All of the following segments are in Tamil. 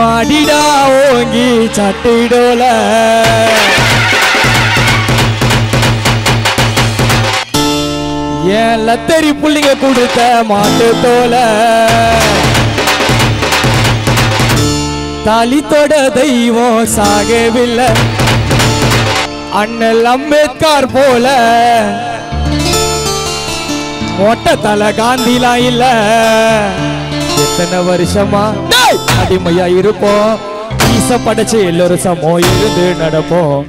அடிடா ஓங்கி சட்டிடோல ஏன் லத்தரி புள்ளிங்க கொடுத்த மாட்டு தோல தாலித்தோட தெய்வம் சாகவில்லை அண்ணல் அம்பேத்கர் போல மொட்டை தலை காந்திலாம் இல்ல எத்தனை வருஷமா அடிமையா இருப்போம் ஈச படைச்சு எல்லோரும் சமோ இருந்து நடப்போம்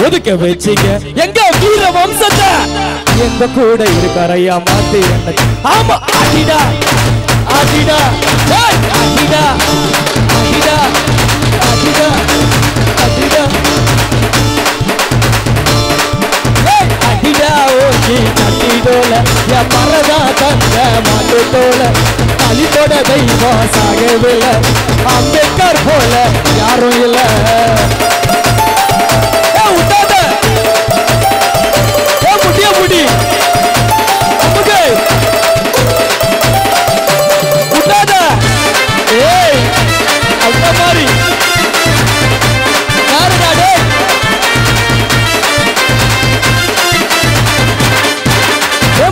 ஒதுக்க வச்சிங்க எங்க வீர வம்சத்தை எங்க கூட இருக்காரையா மாத்தி என்ன ஆமா அடிடா அடிடா அடிடா அடிடா அடிடா அடிடா அடிடா ஓகே சட்டிடோல என் மரதா தந்த மாட்டு தோல தாலித்தோட தெய்வம் சாகவில்லை அம்பேத்கர் போல யாரும் இல்ல விட்டாத முடிய முடி விட்டாத ஏய் அந்த மாதிரி யாருடாடே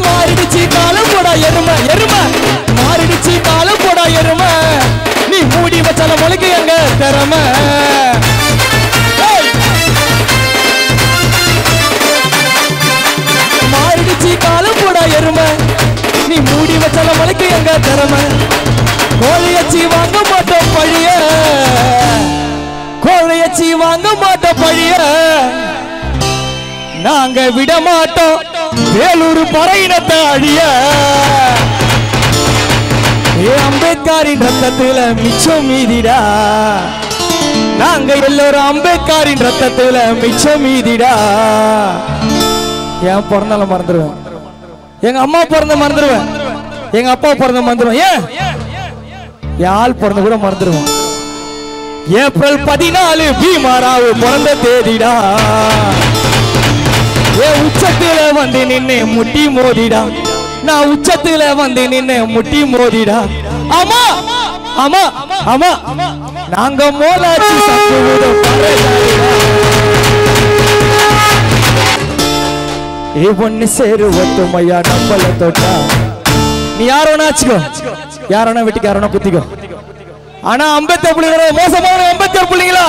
மாறிடுச்சு காலம் போடா எருமை எருமை மாறிடுச்சு காலம் போடா எருமை நீ மூடி வச்சால முளைக்கு எங்க திறமை மாறிடுச்சு காலம் போடா எருமை நீ மூடி வச்சால முளைக்கு எங்க திறமை கோழையச்சி வாங்க மாட்டோம் பழிய கோழையச்சி வாங்க மாட்டோம் பழிய நாங்க விட மாட்டோம் வேலூர் பறையினத்தை அழிய அம்பேத்கரின் ரத்தத்துல மிச்சம் மீதிடா நாங்க எல்லோரும் அம்பேத்கரின் ரத்தத்துல மிச்சம் மீதிடா ஏன் பிறந்தாலும் மறந்துடுவேன் எங்க அம்மா பிறந்த மறந்துடுவேன் எங்க அப்பா பிறந்த மறந்துடுவேன் ஏன் யாழ் பிறந்த கூட மறந்துடுவேன் ஏப்ரல் 14 பீமாராவு பிறந்த தேதிடா உச்சத்துல வந்து நின்னு முட்டி மோதிடா நான் உச்சத்துல வந்து நின்னு முட்டி மோதிடா ஆமா ஆமா ஆமா நாங்க மோலாச்சி ஒன்னு சேரு ஒத்துமையா நம்மள தொட்டா நீ யாரோனா ஆச்சுக்கோ யாரோனா வீட்டுக்கு யாரோனா குத்திக்கோ ஆனா அம்பேத்கர் பிள்ளைங்கள மோசமான அம்பேத்கர் பிள்ளைங்களா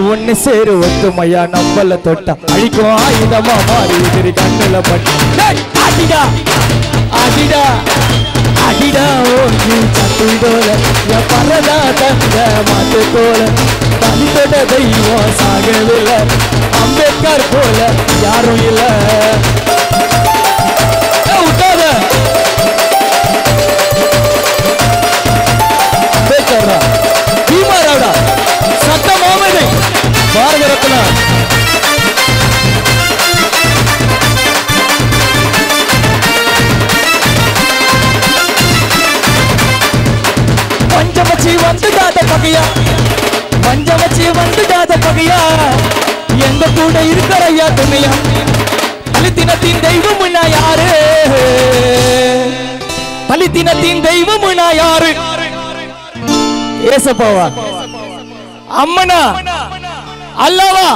ஒன்னு சேரு ஒத்துமையா நம்மள தொட்டா அழிக்கும் ஆயுதமா மாறி எதிரி கண்ணுல பட்டு அடிடா அடிடா அடிடா ஓங்கி சட்டிடோல என் பரதா தந்த மாட்டு தோல தாலித்தோட தெய்வம் சாகவில்லை அம்பேத்கர் போல யாரும் இல்ல விட்டாத அம்பேத்கர் பீமாராவ்டா சட்ட மோமது பாரத ரத்னா பஞ்சமச்சி வந்துடாத பகையா பஞ்சமச்சி வந்துடாத பகையா எங்க கூட இருக்கிறையா துணையா பலித்தினத்தின் தெய்வம் யாரு பலித்தினத்தின் தெய்வம் யாரு ஏசப்பாவா அம்மனா அல்லவா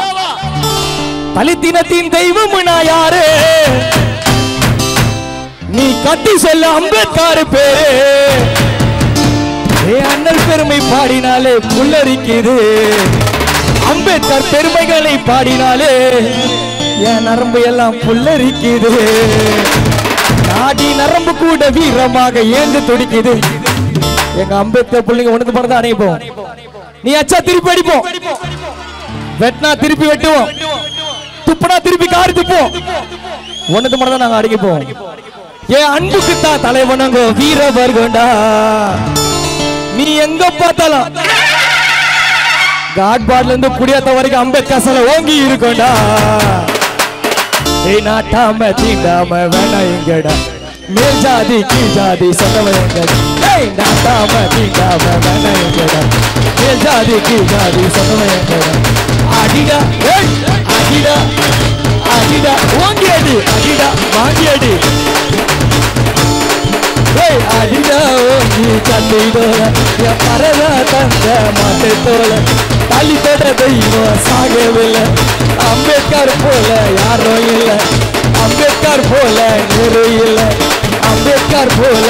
பலித்தினத்தின் தெய்வம் யாரு நீ கட்டி சொல்ல அம்பேத்கர் பேரு அண்ணல் பெருமை பாடினாலே புல்லரிக்குது அம்பேத்கர் பெருமைகளை பாடினாலே என் நரம்பு எல்லாம் புல்லரிக்குது நாடி நரம்பு கூட வீரமாக ஏந்து துடிக்குது எங்க அம்பேத்கர் பிள்ளைங்க உனக்கு பிறந்தா அணைப்போம் நீ அச்சா திருப்பி அடிப்போம் வெட்டினா திருப்பி வெட்டுவோம் துப்புனா திருப்பி காரி துப்போம் உனக்கு மட்டும் தான் நாங்க அடிக்கப்போம் என் அன்புக்கு தான் தலைவனங்க வீரவர்கண்டா நீ எங்க பார்த்தாலும் காட்பாட்ல இருந்து குடியாத்த வரைக்கும் அம்பேத்கர் சிலை ஓங்கி இருக்கோண்டா நாட்டாம தீண்டாம வேணா எங்கடா மேல் ஜாதி கீழ் ஜாதி சொன்னவன் எங்கடா நாட்டாம தீண்டாம வேணா எங்கடா மேல் ஜாதி கீழ் ஜாதி சொன்னவன் எங்கடா அடிடா அடிடா அடிடா ஓங்கி அடி அடிடா வாங்கி அடி அடிடா ஓங்கி கட்டிடோல என் பரதா தந்த மாட்டை தோல தலித்தட தெய்வம் சாகவில்லை அம்பேத்கர் போல யாரும் இல்லை அம்பேத்கர் போல நேரு இல்லை அம்பேத்கர் போல